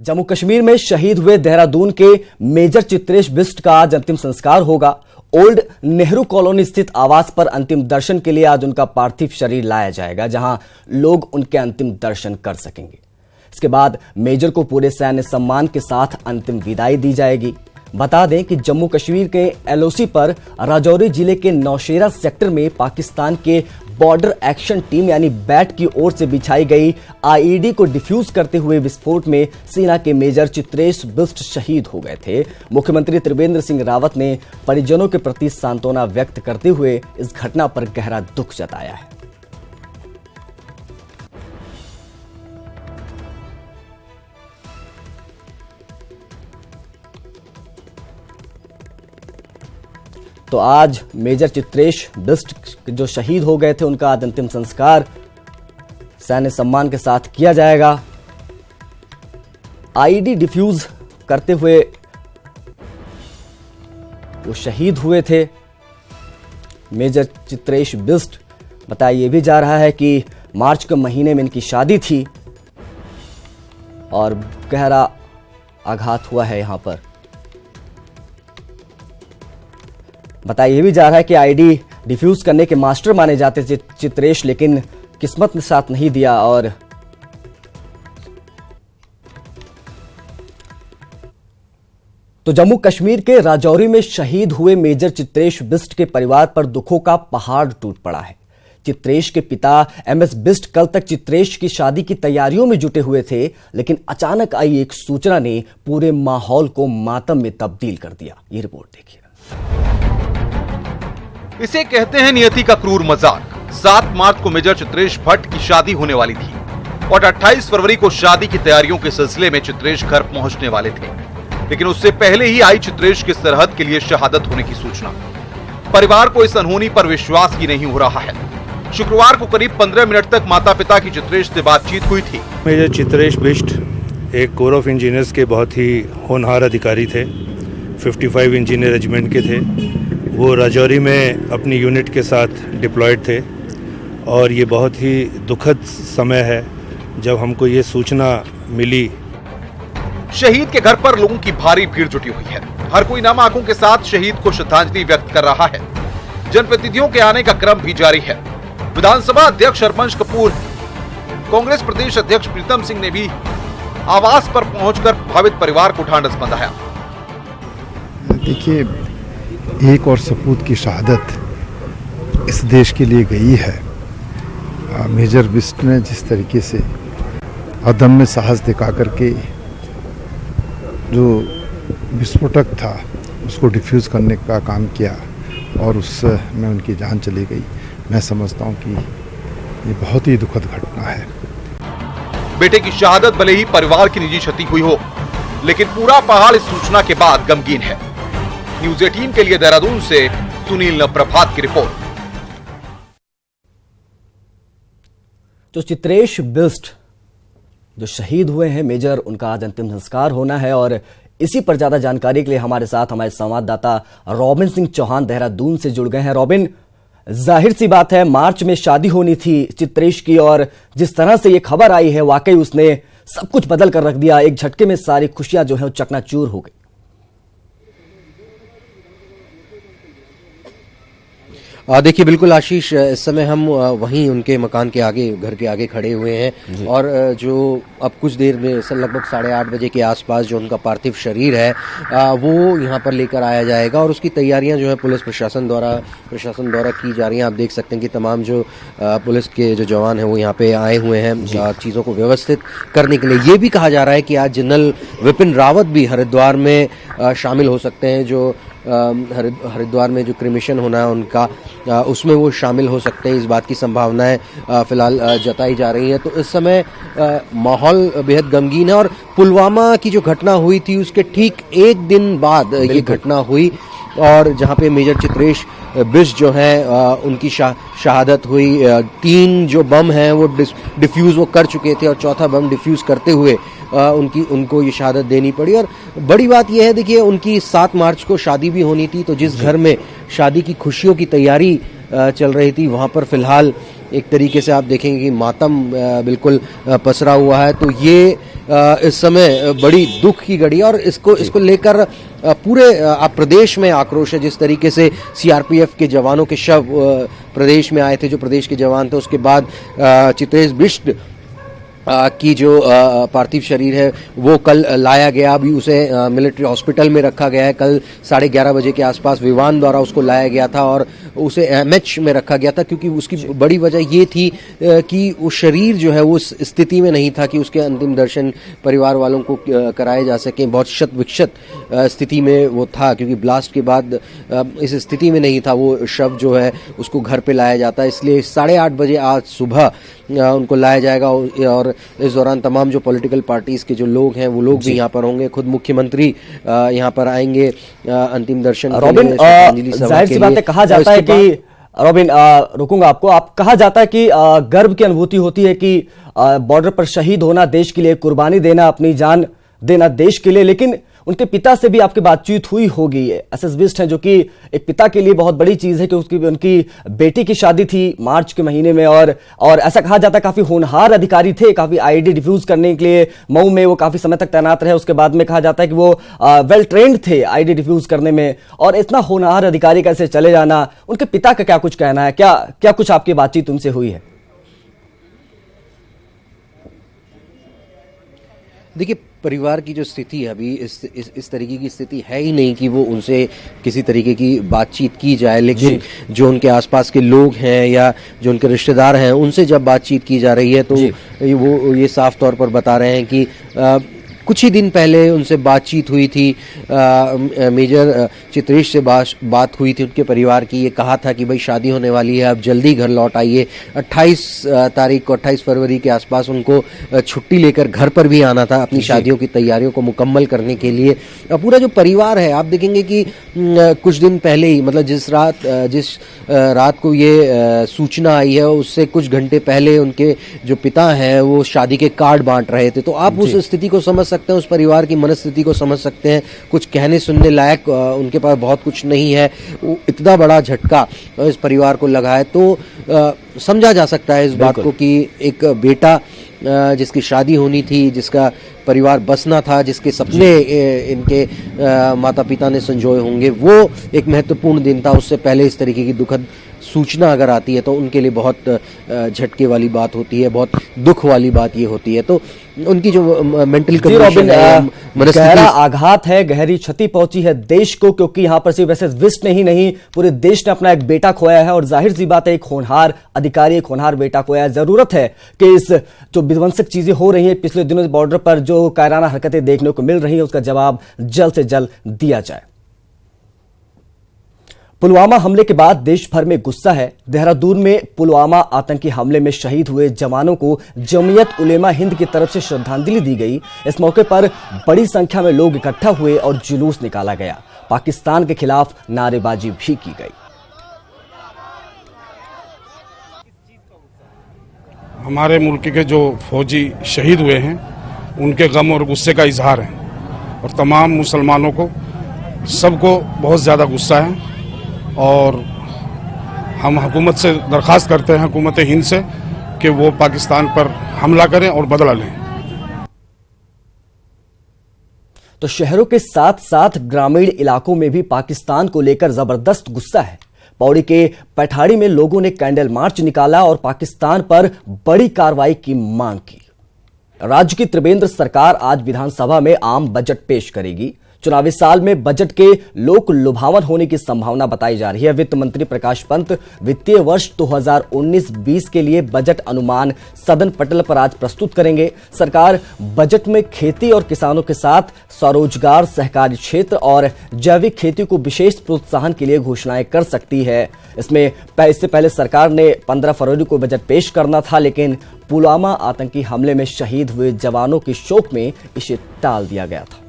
जम्मू कश्मीर में शहीद हुए देहरादून के मेजर चित्रेश बिष्ट का आज अंतिम संस्कार होगा। ओल्ड नेहरू कॉलोनी स्थित आवास पर अंतिम दर्शन के लिए आज उनका पार्थिव शरीर लाया जाएगा, जहां लोग उनके अंतिम दर्शन कर सकेंगे। इसके बाद मेजर को पूरे सैन्य सम्मान के साथ अंतिम विदाई दी जाएगी। बता दें कि जम्मू कश्मीर के एलओसी पर राजौरी जिले के नौशेरा सेक्टर में पाकिस्तान के बॉर्डर एक्शन टीम यानी बैट की ओर से बिछाई गई आईईडी को डिफ्यूज करते हुए विस्फोट में सेना के मेजर चित्रेश बिष्ट शहीद हो गए थे। मुख्यमंत्री त्रिवेंद्र सिंह रावत ने परिजनों के प्रति सांत्वना व्यक्त करते हुए इस घटना पर गहरा दुख जताया है। तो आज मेजर चित्रेश बिष्ट जो शहीद हो गए थे, उनका आज अंतिम संस्कार सैन्य सम्मान के साथ किया जाएगा। आईईडी डिफ्यूज करते हुए वो शहीद हुए थे मेजर चित्रेश बिष्ट। बताया यह भी जा रहा है कि मार्च के महीने में इनकी शादी थी और गहरा आघात हुआ है यहां पर। बताया यह भी जा रहा है कि आईडी डिफ्यूज करने के मास्टर माने जाते थे चित्रेश, लेकिन किस्मत ने साथ नहीं दिया और तो जम्मू कश्मीर के राजौरी में शहीद हुए मेजर चित्रेश बिष्ट के परिवार पर दुखों का पहाड़ टूट पड़ा है। चित्रेश के पिता एमएस बिष्ट कल तक चित्रेश की शादी की तैयारियों में जुटे हुए थे, लेकिन अचानक आई एक सूचना ने पूरे माहौल को मातम में तब्दील कर दिया। ये रिपोर्ट देखिए। इसे कहते हैं नियति का क्रूर मजाक। 7 मार्च को मेजर चित्रेश भट्ट की शादी होने वाली थी और 28 फरवरी को शादी की तैयारियों के सिलसिले में चित्रेश घर पहुंचने वाले थे, लेकिन उससे पहले ही आई चित्रेश की सरहद के लिए शहादत होने की सूचना। परिवार को इस अनहोनी पर विश्वास ही नहीं हो रहा है। शुक्रवार को करीब 15 मिनट तक माता पिता की चित्रेश से बातचीत हुई थी। मेजर चित्रेश बिष्ट एक कोर ऑफ इंजीनियर्स के बहुत ही होनहार अधिकारी थे। 55 इंजीनियर रेजिमेंट के थे। वो राजौरी में अपनी यूनिट के साथ डिप्लॉयड थे और ये बहुत ही दुखद समय है जब हमको ये सूचना मिली। शहीद के घर पर लोगों की भारी भीड़ जुटी हुई है। हर कोई नम आंखों के साथ शहीद को श्रद्धांजलि व्यक्त कर रहा है। जनप्रतिनिधियों के आने का क्रम भी जारी है। विधानसभा अध्यक्ष हरबंश कपूर, कांग्रेस प्रदेश अध्यक्ष प्रीतम सिंह ने भी आवास पर पहुंचकर प्रभावित परिवार को ढांढस बंधाया। देखिए, एक और सपूत की शहादत इस देश के लिए गई है। मेजर बिष्ट ने जिस तरीके से अदम्य साहस दिखा करके जो विस्फोटक था उसको डिफ्यूज करने का काम किया और उसमें उनकी जान चली गई, मैं समझता हूं कि ये बहुत ही दुखद घटना है। बेटे की शहादत भले ही परिवार की निजी क्षति हुई हो, लेकिन पूरा पहाड़ इस सूचना के बाद गमगीन है। न्यूज़ 18 के लिए देहरादून से सुनील नप्रभात की रिपोर्ट। तो चित्रेश बिष्ट जो शहीद हुए हैं मेजर, उनका आज अंतिम संस्कार होना है और इसी पर ज्यादा जानकारी के लिए हमारे साथ हमारे संवाददाता रॉबिन सिंह चौहान देहरादून से जुड़ गए हैं। रॉबिन, जाहिर सी बात है मार्च में शादी होनी थी चित्रेश की और जिस तरह से ये खबर आई है वाकई उसने सब कुछ बदल कर रख दिया। एक झटके में सारी खुशियां जो है वो चकनाचूर हो गई। देखिए, बिल्कुल आशीष, इस समय हम वहीं उनके मकान के आगे, घर के आगे खड़े हुए हैं और जो अब कुछ देर में लगभग 8:30 बजे के आसपास जो उनका पार्थिव शरीर है वो यहाँ पर लेकर आया जाएगा और उसकी तैयारियां जो है पुलिस प्रशासन द्वारा की जा रही हैं। आप देख सकते हैं कि तमाम जो पुलिस के जो जवान हैं वो यहाँ पे आए हुए हैं चीज़ों को व्यवस्थित करने के लिए। ये भी कहा जा रहा है कि आज जनरल विपिन रावत भी हरिद्वार में शामिल हो सकते हैं। जो हरिद्वार में जो क्रिमिशन होना है उनका, उसमें वो शामिल हो सकते हैं। इस बात की संभावनाएं फिलहाल जताई जा रही हैं। तो इस समय माहौल बेहद गमगीन है और पुलवामा की जो घटना हुई थी उसके ठीक एक दिन बाद ये घटना हुई और जहां पे मेजर चित्रेश बिष्ट जो है उनकी शहादत हुई। 3 जो बम हैं वो डिफ्यूज वो कर चुके थे और चौथा बम डिफ्यूज करते हुए उनको ये शहादत देनी पड़ी। और बड़ी बात यह है, देखिए, उनकी 7 मार्च को शादी भी होनी थी, तो जिस घर में शादी की खुशियों की तैयारी चल रही थी वहां पर फिलहाल एक तरीके से आप देखेंगे कि मातम बिल्कुल पसरा हुआ है। तो ये इस समय बड़ी दुख की घड़ी है और इसको लेकर पूरे प्रदेश में आक्रोश है। जिस तरीके से सीआरपीएफ के जवानों के शव प्रदेश में आए थे, जो प्रदेश के जवान थे, उसके बाद चित्रेश बिष्ट की जो पार्थिव शरीर है वो कल लाया गया। अभी उसे मिलिट्री हॉस्पिटल में रखा गया है। कल 11:30 बजे के आसपास विमान द्वारा उसको लाया गया था और उसे एमएच में रखा गया था, क्योंकि उसकी बड़ी वजह ये थी कि वो शरीर जो है वो उस स्थिति में नहीं था कि उसके अंतिम दर्शन परिवार वालों को कराए जा सके। बहुत शत विक्षत स्थिति में वो था, क्योंकि ब्लास्ट के बाद इस स्थिति में नहीं था। वो शव जो है उसको घर पे लाया जाता है, इसलिए 8:30 बजे आज सुबह उनको लाया जाएगा और इस दौरान तमाम जो पॉलिटिकल पार्टीज के जो लोग हैं वो लोग भी यहाँ पर होंगे। खुद मुख्यमंत्री यहाँ पर आएंगे अंतिम दर्शन के रॉबिन, लिए, जाहिर सी बात है, कहा जाता है कि रॉबिन, रुकूंगा आपको, आप कहा जाता है कि गर्व की अनुभूति होती है कि बॉर्डर पर शहीद होना, देश के लिए कुर्बानी देना, अपनी जान देना देश के लिए। लेकिन उनके पिता से भी आपकी बातचीत हुई होगी, एसएस बिष्ट हैं, जो कि एक पिता के लिए बहुत बड़ी चीज है कि उनकी बेटी की शादी थी मार्च के महीने में और ऐसा कहा जाता है काफी होनहार अधिकारी थे, काफी आईडी डिफ्यूज करने के लिए मऊ में वो काफी समय तक तैनात रहे। उसके बाद में कहा जाता है कि वो वेल ट्रेंड थे आईडी डिफ्यूज करने में, और इतना होनहार अधिकारी कैसे चले जाना, उनके पिता का क्या कुछ कहना है, क्या कुछ आपकी बातचीत उनसे हुई है? देखिए, परिवार की जो स्थिति है अभी इस तरीके की स्थिति है ही नहीं कि वो उनसे किसी तरीके की बातचीत की जाए। लेकिन जो उनके आसपास के लोग हैं या जो उनके रिश्तेदार हैं उनसे जब बातचीत की जा रही है तो वो ये साफ तौर पर बता रहे हैं कि कुछ ही दिन पहले उनसे बातचीत हुई थी, मेजर चित्रेश से बात हुई थी उनके परिवार की। ये कहा था कि भाई शादी होने वाली है, अब जल्दी घर लौट आइए। 28 तारीख को 28 फरवरी के आसपास उनको छुट्टी लेकर घर पर भी आना था अपनी शादियों की तैयारियों को मुकम्मल करने के लिए। पूरा जो परिवार है, आप देखेंगे कि कुछ दिन पहले ही, मतलब जिस रात को ये सूचना आई है उससे कुछ घंटे पहले उनके जो पिता हैं वो शादी के कार्ड बांट रहे थे। तो आप उस स्थिति को समझ सकते हैं, उस परिवार की मनस्थिति को समझ सकते हैं। कुछ कहने सुनने लायक उनके पास बहुत कुछ नहीं है। इतना बड़ा झटका इस परिवार को लगा है तो समझा जा सकता है इस बात को कि एक बेटा जिसकी शादी होनी थी, जिसका परिवार बसना था, जिसके सपने इनके माता पिता ने संजोए होंगे, वो एक महत्वपूर्ण दिन था। उससे पहले इस तरीके की दुखद सूचना अगर आती है तो उनके लिए बहुत झटके वाली बात होती है, बहुत दुख वाली बात ये होती है। तो उनकी जो मेंटल कंडीशन है, गहरा आघात है, गहरी क्षति पहुंची है देश को, क्योंकि यहां पर सिर्फ एसएस बिष्ट ने ही नहीं, पूरे देश ने अपना एक बेटा खोया है। और जाहिर सी बात है, एक होनहार अधिकारी, एक होनहार बेटा खोया है। जरूरत है कि इस जो विध्वंसक चीजें हो रही हैं पिछले दिनों बॉर्डर पर, जो कायराना हरकतें देखने को मिल रही हैं, उसका जवाब जल्द से जल्द दिया जाए। पुलवामा हमले के बाद देश भर में गुस्सा है। देहरादून में पुलवामा आतंकी हमले में शहीद हुए जवानों को जमीयत उलेमा हिंद की तरफ से श्रद्धांजलि दी गई। इस मौके पर बड़ी संख्या में लोग इकट्ठा हुए और जुलूस निकाला गया। पाकिस्तान के खिलाफ नारेबाजी भी की गई। हमारे मुल्क के जो फौजी शहीद हुए हैं उनके गम और गुस्से का इजहार है, और तमाम मुसलमानों को सबको बहुत ज़्यादा गुस्सा है। और हम हुकूमत से दरख्वास्त करते हैं, हुकूमत हिंद से, कि वो पाकिस्तान पर हमला करें और बदला लें। तो शहरों के साथ साथ ग्रामीण इलाकों में भी पाकिस्तान को लेकर जबरदस्त गुस्सा है। पौड़ी के पैठाड़ी में लोगों ने कैंडल मार्च निकाला और पाकिस्तान पर बड़ी कार्रवाई की मांग की। राज्य की त्रिवेंद्र सरकार आज विधानसभा में आम बजट पेश करेगी। चुनावी साल में बजट के लोक लुभावन होने की संभावना बताई जा रही है। वित्त मंत्री प्रकाश पंत वित्तीय वर्ष 2019-20 के लिए बजट अनुमान सदन पटल पर आज प्रस्तुत करेंगे। सरकार बजट में खेती और किसानों के साथ स्वरोजगार, सहकारी क्षेत्र और जैविक खेती को विशेष प्रोत्साहन के लिए घोषणाएं कर सकती है। इससे पहले सरकार ने 15 फरवरी को बजट पेश करना था, लेकिन पुलवामा आतंकी हमले में शहीद हुए जवानों के शोक में इसे टाल दिया गया था।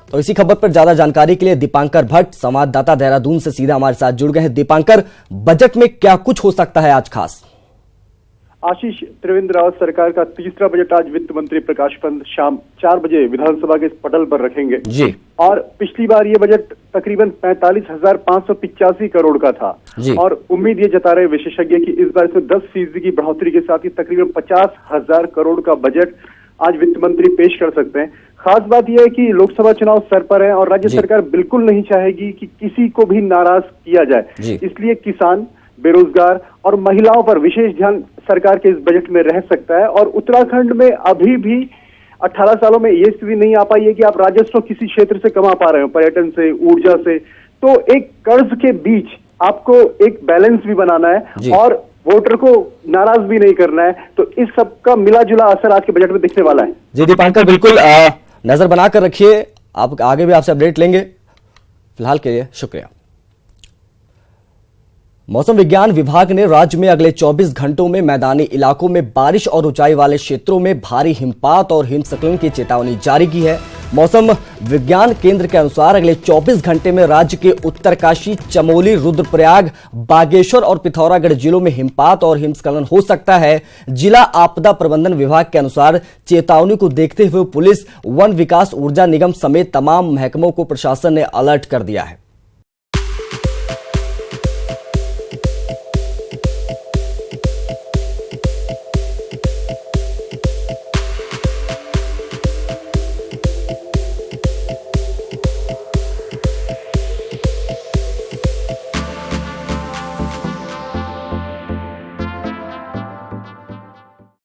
और इसी खबर पर ज्यादा जानकारी के लिए दीपांकर भट्ट, संवाददाता देहरादून से सीधा हमारे साथ जुड़ गए हैं। दीपांकर, बजट में क्या कुछ हो सकता है आज खास? आशीष त्रिवेंद्र रावत सरकार का तीसरा बजट आज वित्त मंत्री प्रकाश पंत शाम 4 बजे विधानसभा के पटल पर रखेंगे जी। और पिछली बार ये बजट तकरीबन 45,585 करोड़ का था जी। और उम्मीद ये जता रहे विशेषज्ञ कि इस बार इसमें 10% की बढ़ोतरी के साथ ही तकरीबन 50,000 करोड़ का बजट आज वित्त मंत्री पेश कर सकते हैं। खास बात यह है कि लोकसभा चुनाव सर पर है और राज्य सरकार बिल्कुल नहीं चाहेगी कि किसी को भी नाराज किया जाए, इसलिए किसान, बेरोजगार और महिलाओं पर विशेष ध्यान सरकार के इस बजट में रह सकता है। और उत्तराखंड में अभी भी 18 सालों में ये स्थिति नहीं आ पाई है कि आप राजस्व किसी क्षेत्र से कमा पा रहे हो, पर्यटन से, ऊर्जा से। तो एक कर्ज के बीच आपको एक बैलेंस भी बनाना है और वोटर को नाराज भी नहीं करना है। तो इस सब का मिला जुला असर आज के बजट में दिखने वाला है। जी दीपांकर, बिल्कुल नजर बनाकर रखिए, आप आगे भी आपसे अपडेट लेंगे। फिलहाल के लिए शुक्रिया। मौसम विज्ञान विभाग ने राज्य में अगले 24 घंटों में मैदानी इलाकों में बारिश और ऊंचाई वाले क्षेत्रों में भारी हिमपात और हिमस्खलन की चेतावनी जारी की है। मौसम विज्ञान केंद्र के अनुसार अगले 24 घंटे में राज्य के उत्तरकाशी, चमोली, रुद्रप्रयाग, बागेश्वर और पिथौरागढ़ जिलों में हिमपात और हिमस्खलन हो सकता है। जिला आपदा प्रबंधन विभाग के अनुसार चेतावनी को देखते हुए पुलिस, वन विकास, ऊर्जा निगम समेत तमाम महकमों को प्रशासन ने अलर्ट कर दिया है।